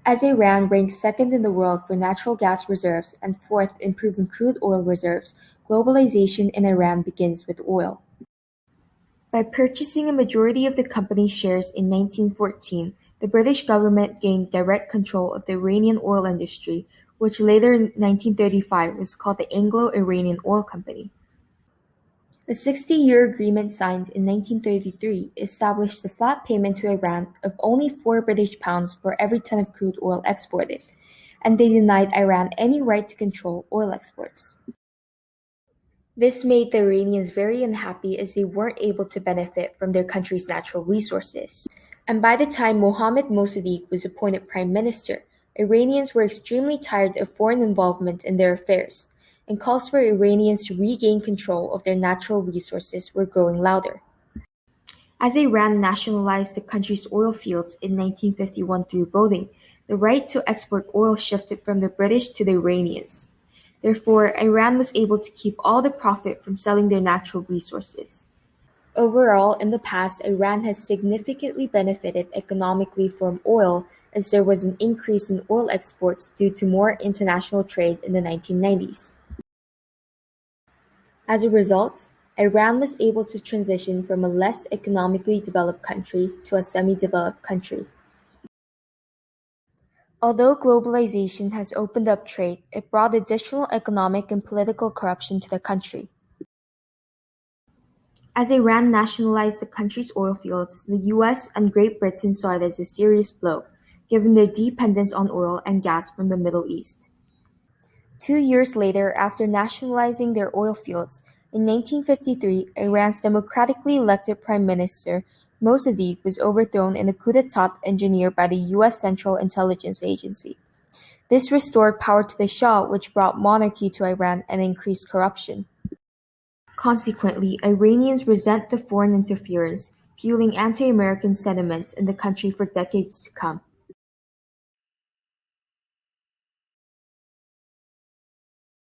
As Iran ranks second in the world for natural gas reserves and fourth in proven crude oil reserves, globalization in Iran begins with oil. By purchasing a majority of the company's shares in 1914, the British government gained direct control of the Iranian oil industry, which later in 1935 was called the Anglo-Iranian Oil Company. A 60-year agreement signed in 1933 established the flat payment to Iran of only 4 British pounds for every ton of crude oil exported, and they denied Iran any right to control oil exports. This made the Iranians very unhappy as they weren't able to benefit from their country's natural resources. And by the time Mohammad Mossadegh was appointed prime minister, Iranians were extremely tired of foreign involvement in their affairs, and calls for Iranians to regain control of their natural resources were growing louder. As Iran nationalized the country's oil fields in 1951 through voting, the right to export oil shifted from the British to the Iranians. Therefore, Iran was able to keep all the profit from selling their natural resources. Overall, in the past, Iran has significantly benefited economically from oil as there was an increase in oil exports due to more international trade in the 1990s. As a result, Iran was able to transition from a less economically developed country to a semi-developed country. Although globalization has opened up trade, it brought additional economic and political corruption to the country. As Iran nationalized the country's oil fields, the US and Great Britain saw it as a serious blow, given their dependence on oil and gas from the Middle East. 2 years later, after nationalizing their oil fields, in 1953, Iran's democratically elected Prime Minister Mossadegh was overthrown in a coup d'état engineered by the US Central Intelligence Agency. This restored power to the Shah, which brought monarchy to Iran and increased corruption. Consequently, Iranians resent the foreign interference, fueling anti-American sentiment in the country for decades to come.